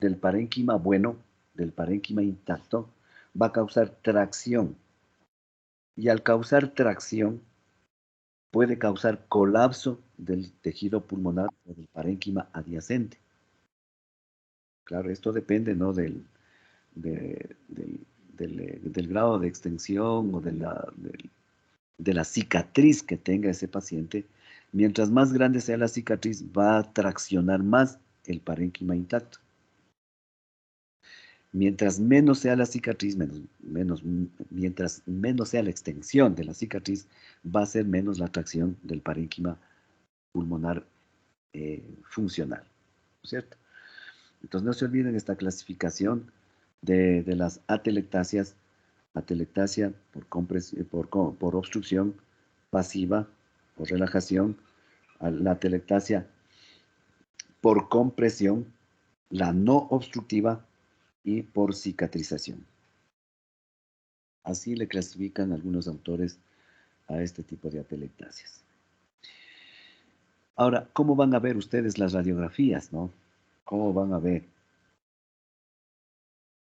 del parénquima bueno, del parénquima intacto, va a causar tracción. Y al causar tracción, puede causar colapso del tejido pulmonar o del parénquima adyacente. Claro, esto depende, ¿no? del grado de extensión o de la cicatriz que tenga ese paciente. Mientras más grande sea la cicatriz, va a traccionar más el parénquima intacto. Mientras menos sea la cicatriz, mientras menos sea la extensión de la cicatriz, va a ser menos la tracción del parénquima pulmonar funcional, ¿cierto? Entonces no se olviden esta clasificación de las atelectasias, atelectasia por obstrucción pasiva o relajación, la atelectasia por compresión, la no obstructiva y por cicatrización. Así le clasifican algunos autores a este tipo de atelectasias. Ahora, ¿cómo van a ver ustedes las radiografías, no? ¿Cómo van a ver?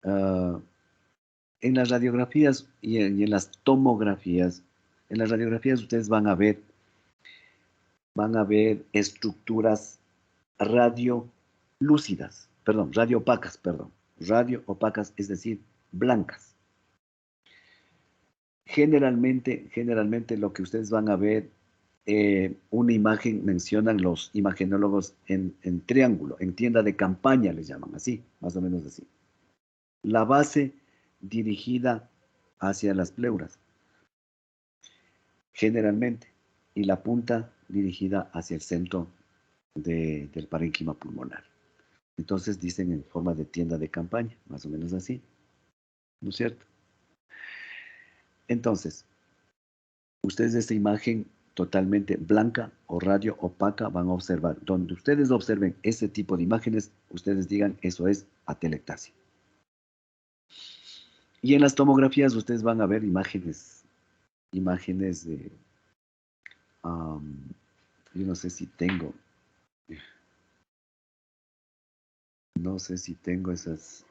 En las radiografías y en las tomografías, en las radiografías ustedes van a ver estructuras radio opacas, es decir, blancas. Generalmente lo que ustedes van a ver, una imagen, mencionan los imagenólogos en triángulo, en tienda de campaña les llaman así, más o menos así. La base dirigida hacia las pleuras, generalmente, y la punta dirigida hacia el centro del parénquima pulmonar. Entonces dicen en forma de tienda de campaña, más o menos así. ¿no es cierto? Entonces, ustedes esta imagen totalmente blanca o radio opaca van a observar. Donde ustedes observen ese tipo de imágenes, ustedes digan, eso es atelectasia. Y en las tomografías ustedes van a ver imágenes de, yo no sé si tengo esas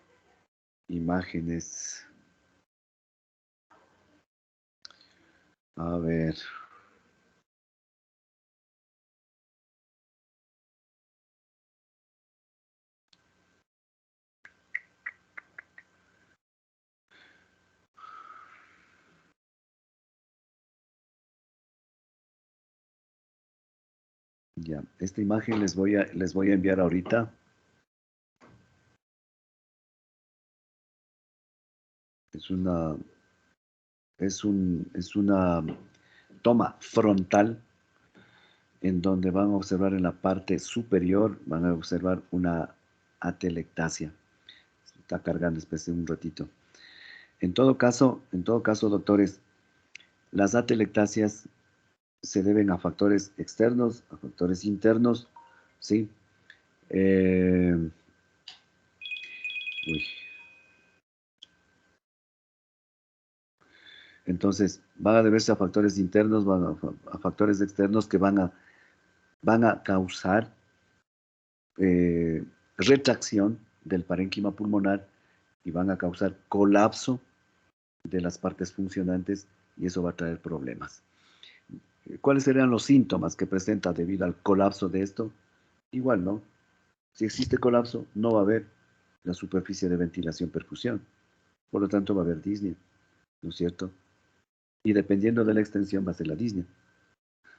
imágenes. A ver. Ya, esta imagen les voy a enviar ahorita. Es una toma frontal en donde van a observar en la parte superior, van a observar una atelectasia. Está cargando, especie un ratito. En todo caso, doctores, las atelectasias se deben a factores externos, a factores internos, ¿sí? Uy. Entonces, van a deberse a factores internos, a factores externos que van a causar retracción del parénquima pulmonar y van a causar colapso de las partes funcionantes y eso va a traer problemas. ¿Cuáles serían los síntomas que presenta debido al colapso de esto? Igual, ¿no? Si existe colapso, no va a haber la superficie de ventilación-perfusión. Por lo tanto, va a haber disnea, ¿no es cierto? Y dependiendo de la extensión va a ser la disnea.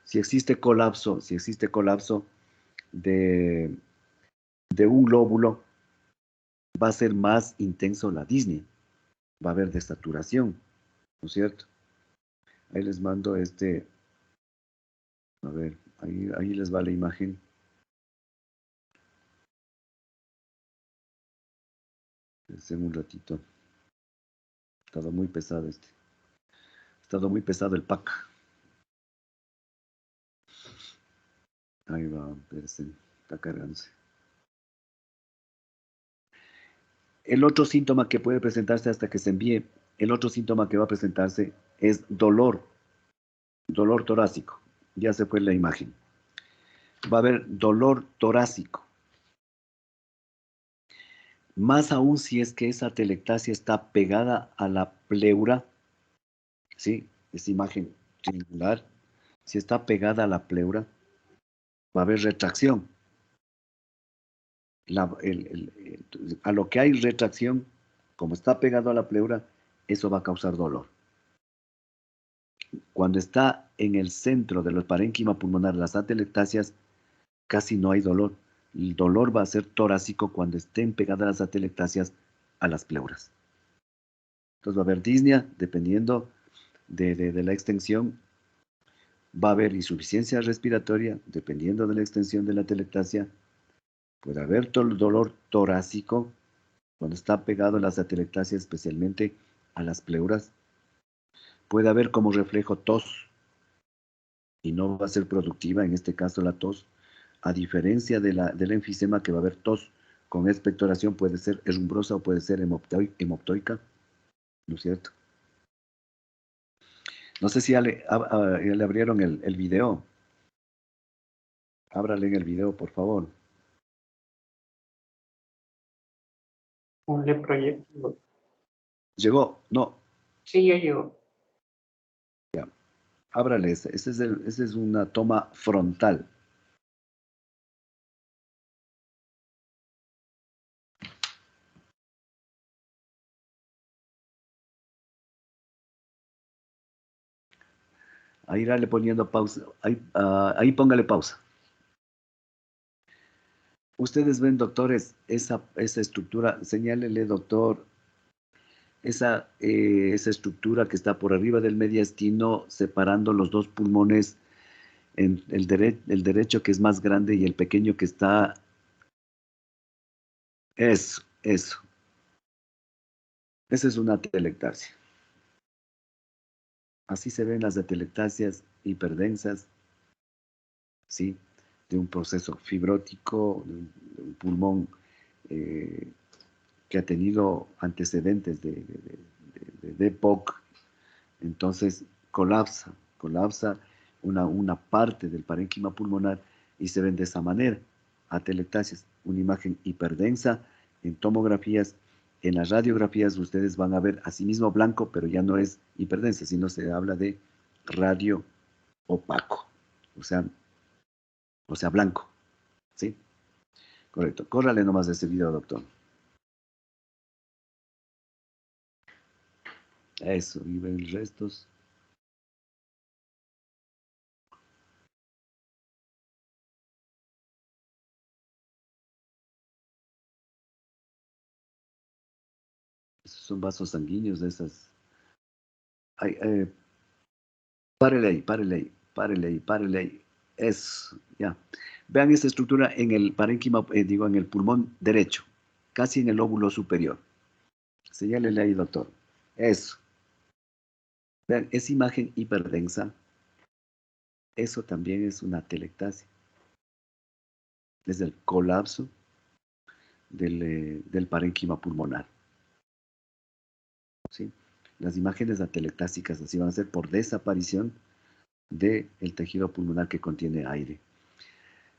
Si existe colapso de un lóbulo, va a ser más intenso la disnea. Va a haber desaturación, ¿no es cierto? Ahí les mando a ver, ahí les va la imagen. En un ratito. Ha estado muy pesado Ha estado muy pesado el pack. Ahí va, está cargándose. El otro síntoma que puede presentarse hasta que se envíe, el otro síntoma que va a presentarse es dolor torácico. Ya se fue la imagen. Va a haber dolor torácico. Más aún si es que esa atelectasia está pegada a la pleura, ¿sí? Esa imagen triangular, si está pegada a la pleura, va a haber retracción. A lo que hay retracción, como está pegado a la pleura, eso va a causar dolor. Cuando está en el centro del parénquima pulmonar, las atelectasias, casi no hay dolor. El dolor va a ser torácico cuando estén pegadas las atelectasias a las pleuras. Entonces va a haber disnea, dependiendo de la extensión. Va a haber insuficiencia respiratoria, dependiendo de la extensión de la atelectasia. Puede haber dolor torácico cuando está pegado a las atelectasias, especialmente a las pleuras. Puede haber como reflejo tos y no va a ser productiva, en este caso la tos, a diferencia del enfisema, que va a haber tos con expectoración, puede ser herrumbrosa o puede ser hemoptoica, ¿no es cierto? No sé si ya le abrieron el video. Ábrale en el video, por favor. Ponle proyecto. ¿Llegó? No. Sí, ya llegó. Ábrale, esa es una toma frontal. Ahí dale poniendo pausa. Ahí póngale pausa. Ustedes ven, doctores, esa estructura. Señálele, doctor, esa estructura que está por arriba del mediastino, separando los dos pulmones, en el derecho que es más grande y el pequeño que está. Eso. Esa es una atelectasia. Así se ven las atelectasias hiperdensas, ¿sí? De un proceso fibrótico, de un pulmón eh, que ha tenido antecedentes de EPOC. Entonces colapsa una parte del parénquima pulmonar y se ven de esa manera. Atelectasias, una imagen hiperdensa en tomografías. En las radiografías ustedes van a ver asimismo blanco, pero ya no es hiperdensa, sino se habla de radio opaco, o sea blanco, ¿sí? Correcto. Córrale nomás ese video, doctor. Eso, y ven restos. Esos son vasos sanguíneos de esas. Ay, párele ahí. Eso, ya. Vean esta estructura en el parénquima, en el pulmón derecho, casi en el lóbulo superior. Señálele ahí, doctor. Eso. Vean, esa imagen hiperdensa, eso también es una atelectasia. Es el colapso del parénquima pulmonar. ¿Sí? Las imágenes atelectásicas así van a ser por desaparición del tejido pulmonar que contiene aire.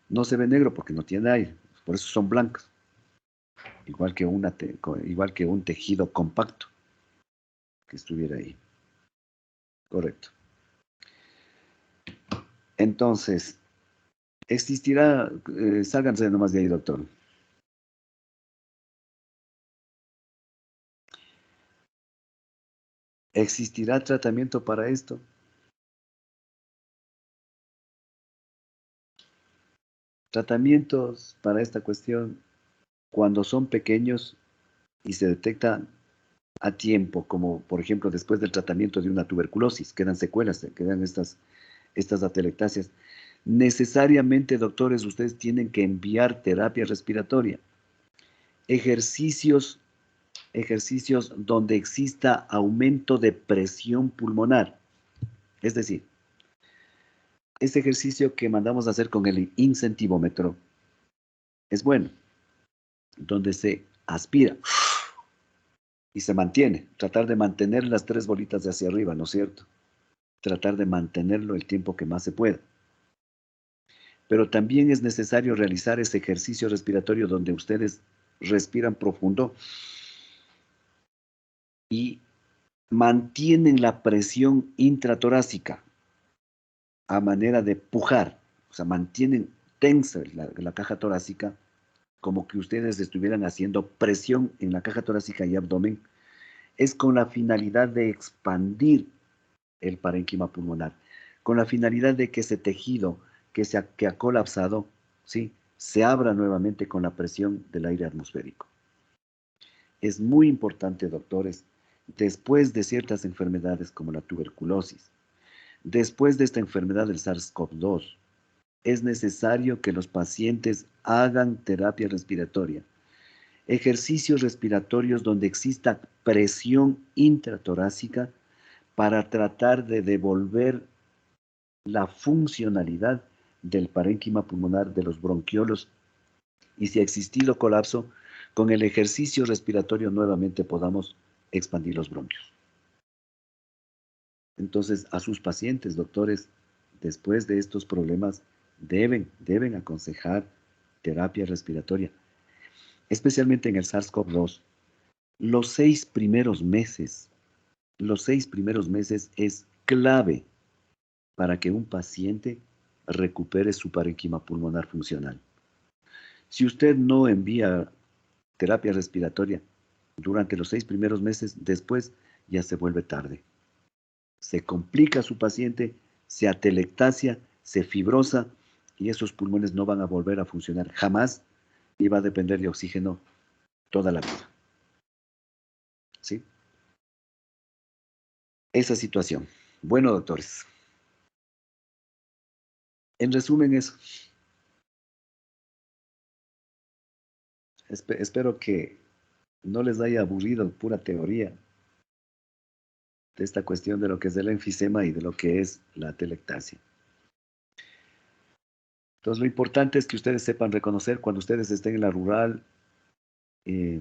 No se ve negro porque no tiene aire, por eso son blancos. Igual que un tejido compacto que estuviera ahí. Correcto. Entonces, existirá, sálganse nomás de ahí, doctor. ¿Existirá tratamiento para esto? Tratamientos para esta cuestión, cuando son pequeños y se detectan a tiempo, como por ejemplo después del tratamiento de una tuberculosis, quedan secuelas, quedan estas atelectasias. Necesariamente, doctores, ustedes tienen que enviar terapia respiratoria, ejercicios donde exista aumento de presión pulmonar. Es decir, este ejercicio que mandamos a hacer con el incentivómetro es bueno, donde se aspira y se mantiene. Tratar de mantener las 3 bolitas de hacia arriba, ¿no es cierto? Tratar de mantenerlo el tiempo que más se pueda. Pero también es necesario realizar ese ejercicio respiratorio donde ustedes respiran profundo y mantienen la presión intratorácica a manera de pujar, o sea, mantienen tensa la caja torácica, como que ustedes estuvieran haciendo presión en la caja torácica y abdomen, es con la finalidad de expandir el parénquima pulmonar, con la finalidad de que ese tejido que ha colapsado, ¿sí?, se abra nuevamente con la presión del aire atmosférico. Es muy importante, doctores, después de ciertas enfermedades como la tuberculosis, después de esta enfermedad del SARS-CoV-2, es necesario que los pacientes hagan terapia respiratoria, ejercicios respiratorios donde exista presión intratorácica para tratar de devolver la funcionalidad del parénquima pulmonar, de los bronquiolos, y si ha existido colapso, con el ejercicio respiratorio nuevamente podamos expandir los bronquios. Entonces, a sus pacientes, doctores, después de estos problemas, deben aconsejar terapia respiratoria, especialmente en el SARS-CoV-2. Los 6 primeros meses es clave para que un paciente recupere su parénquima pulmonar funcional. Si usted no envía terapia respiratoria durante los 6 primeros meses, después ya se vuelve tarde. Se complica su paciente, se atelectasia, se fibrosa y esos pulmones no van a volver a funcionar jamás y va a depender de oxígeno toda la vida. ¿Sí? Esa situación. Bueno, doctores. En resumen, eso. Espero que no les haya aburrido pura teoría de esta cuestión de lo que es el enfisema y de lo que es la atelectasia. Entonces, lo importante es que ustedes sepan reconocer cuando ustedes estén en la rural, eh,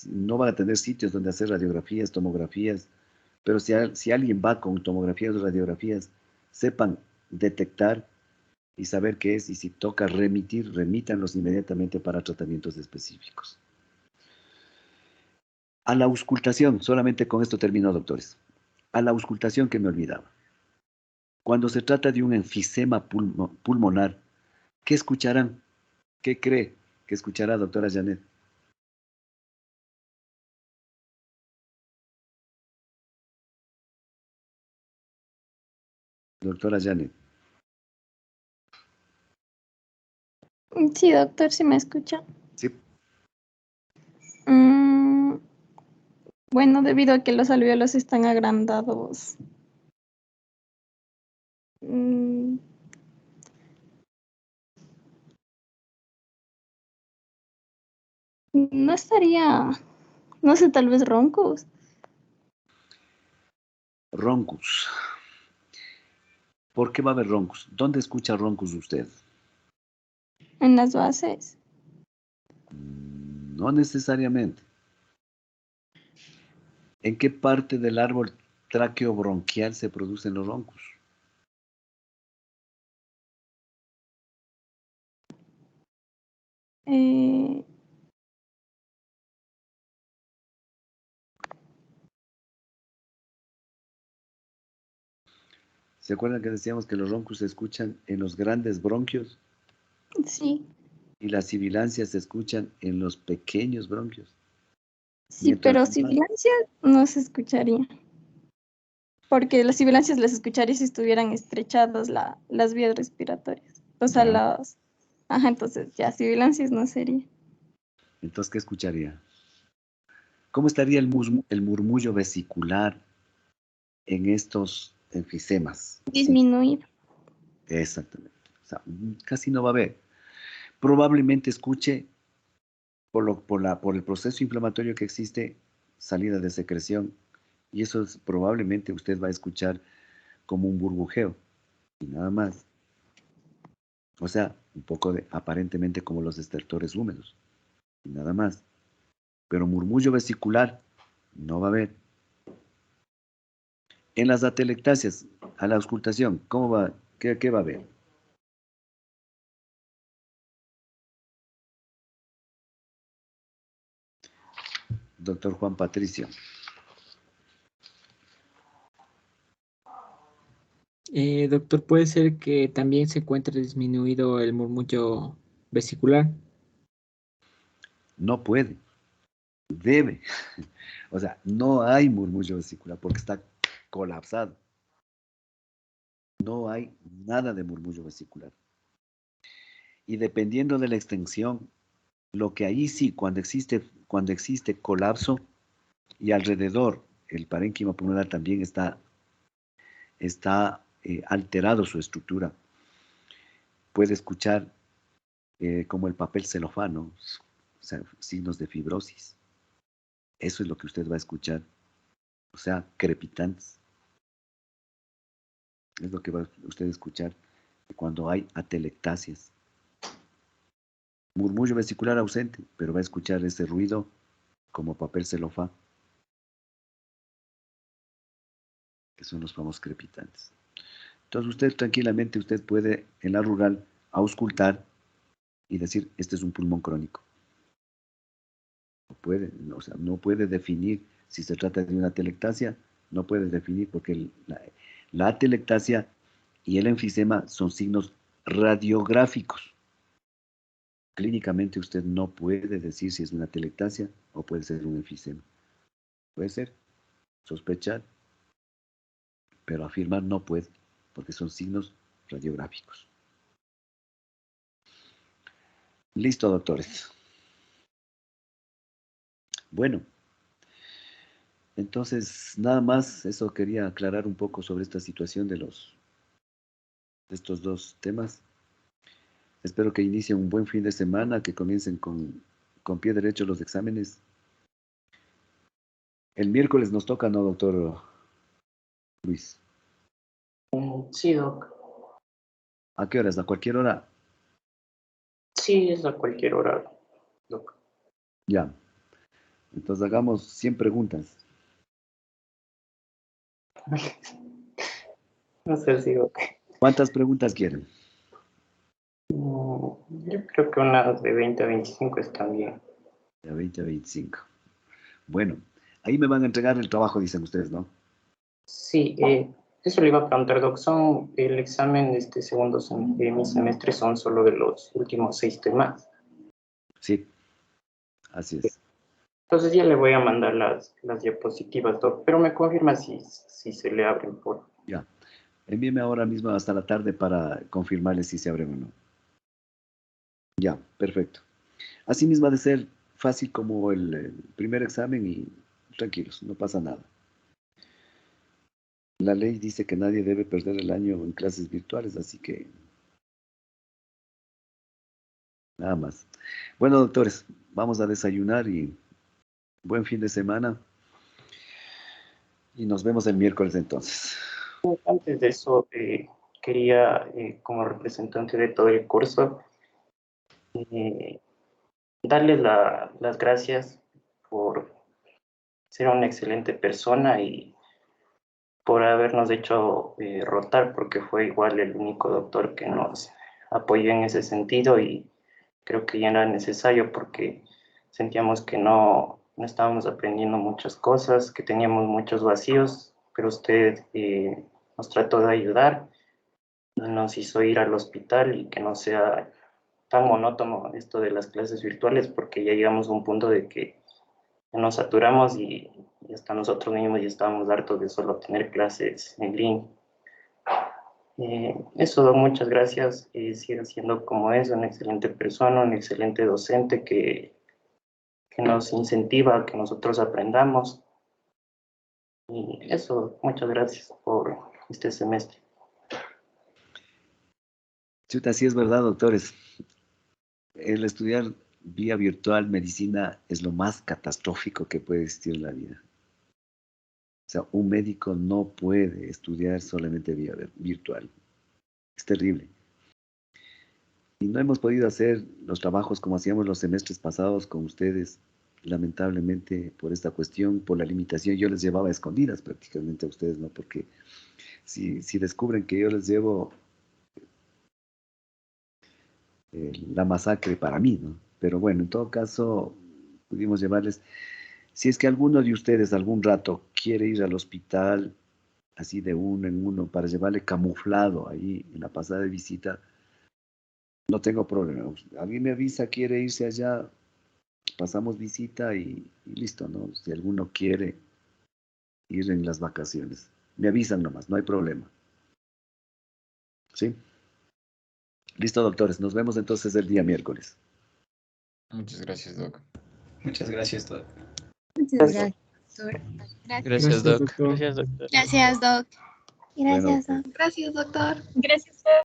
no van a tener sitios donde hacer radiografías, tomografías, pero si alguien va con tomografías o radiografías, sepan detectar y saber qué es, y si toca remitir, remítanlos inmediatamente para tratamientos específicos. A la auscultación, solamente con esto termino, doctores. A la auscultación que me olvidaba. Cuando se trata de un enfisema pulmonar, ¿qué escucharán? ¿Qué cree que escuchará, doctora Janet? Doctora Janet. Sí, doctor, ¿sí me escucha? Sí. Bueno, debido a que los alvéolos están agrandados. mm, no estaría, no sé, tal vez roncos Roncus. ¿Por qué va a haber roncus? ¿Dónde escucha roncus usted? en las bases. No necesariamente. ¿En qué parte del árbol tráqueo-bronquial se producen los roncus? Eh, ¿Se acuerdan que decíamos que los roncus se escuchan en los grandes bronquios sí, y las sibilancias se escuchan en los pequeños bronquios? sí, Mientras pero más, sibilancias no se escucharía. Porque las sibilancias las escucharía si estuvieran estrechadas las vías respiratorias. O sea, ya, las... Ajá, entonces ya sibilancias no sería. entonces, ¿qué escucharía? ¿Cómo estaría el murmullo vesicular en estos enfisemas? Sí, Disminuir. exactamente. O sea, casi no va a haber. Probablemente escuche por el proceso inflamatorio que existe, salida de secreción, y eso probablemente usted va a escuchar como un burbujeo, y nada más. O sea, un poco aparentemente como los estertores húmedos, y nada más. Pero murmullo vesicular no va a haber. En las atelectasias, a la auscultación, ¿cómo va? ¿Qué va a haber? Doctor Juan Patricio. Doctor, ¿puede ser que también se encuentre disminuido el murmullo vesicular? No puede, debe. O sea, no hay murmullo vesicular porque está colapsado. No hay nada de murmullo vesicular. Y dependiendo de la extensión, lo que ahí sí, cuando existe colapso y alrededor el parénquima pulmonar también está alterado su estructura, puede escuchar como el papel celofano, o sea, signos de fibrosis. Eso es lo que usted va a escuchar, o sea, crepitantes. Es lo que va usted a escuchar cuando hay atelectasias. Murmullo vesicular ausente, pero va a escuchar ese ruido como papel celofán, que son los famosos crepitantes. Entonces usted tranquilamente, usted puede en la rural auscultar y decir, este es un pulmón crónico. No puede, o sea, no puede definir si se trata de una atelectasia, no puede definir porque la atelectasia y el enfisema son signos radiográficos. Clínicamente usted no puede decir si es una atelectasia o puede ser un enfisema. Puede ser, sospechar, pero afirmar no puede, porque son signos radiográficos. Listo, doctores. Bueno, entonces nada más, eso quería aclarar un poco sobre esta situación de estos dos temas. Espero que inicien un buen fin de semana, que comiencen con pie derecho los exámenes. El miércoles nos toca, ¿no, doctor Luis? Sí, Doc. ¿A qué horas? ¿A cualquier hora? Sí, es a cualquier hora, Doc. Ya. Entonces hagamos 100 preguntas. No sé si, Doc. ¿Cuántas preguntas quieren? Yo creo que unas de 20 a 25 están bien. De 20 a 25. Bueno, ahí me van a entregar el trabajo, dicen ustedes, ¿no? Sí, eso le iba a preguntar, Doc. Son el examen de este de mi semestre son solo de los últimos 6 temas. Sí, así es. Entonces ya le voy a mandar las diapositivas, Doc, pero me confirma si se le abren por... Ya. Envíeme ahora mismo hasta la tarde para confirmarles si se abren o no. Ya, perfecto. Así mismo ha de ser fácil como el primer examen y tranquilos, no pasa nada. La ley dice que nadie debe perder el año en clases virtuales, así que nada más. Bueno, doctores, vamos a desayunar y buen fin de semana y nos vemos el miércoles entonces. Antes de eso, quería, como representante de todo el curso, eh, darles las gracias por ser una excelente persona y por habernos hecho rotar, porque fue igual el único doctor que nos apoyó en ese sentido y creo que ya era necesario porque sentíamos que no estábamos aprendiendo muchas cosas, que teníamos muchos vacíos, pero usted nos trató de ayudar, nos hizo ir al hospital y que no sea tan monótono esto de las clases virtuales, porque ya llegamos a un punto de que nos saturamos y hasta nosotros mismos ya estábamos hartos de solo tener clases en línea. Eso, muchas gracias. Siga siendo como es, una excelente persona, un excelente docente que nos incentiva a que nosotros aprendamos. Y eso, muchas gracias por este semestre. Chuta, sí es verdad, doctores. El estudiar vía virtual medicina es lo más catastrófico que puede existir en la vida. O sea, un médico no puede estudiar solamente vía virtual. Es terrible. Y no hemos podido hacer los trabajos como hacíamos los semestres pasados con ustedes, lamentablemente por esta cuestión, por la limitación. Yo les llevaba a escondidas prácticamente a ustedes, ¿no? Porque si descubren que yo les llevo la masacre para mí, ¿no? Pero bueno, en todo caso, pudimos llevarles. Si es que alguno de ustedes algún rato quiere ir al hospital, así de uno en uno, para llevarle camuflado ahí en la pasada de visita, no tengo problema. Alguien me avisa, quiere irse allá, pasamos visita y listo, ¿no? Si alguno quiere ir en las vacaciones, me avisan nomás, no hay problema. ¿Sí? Listo, doctores, nos vemos entonces el día miércoles. Muchas gracias, Doc. Muchas gracias, Doc. Muchas Gracias. gracias, doctor. Gracias. Gracias, Doc. doctor. Gracias, doctor. Gracias, Doc. Bueno, Gracias, Doc. Gracias, doctor. Gracias.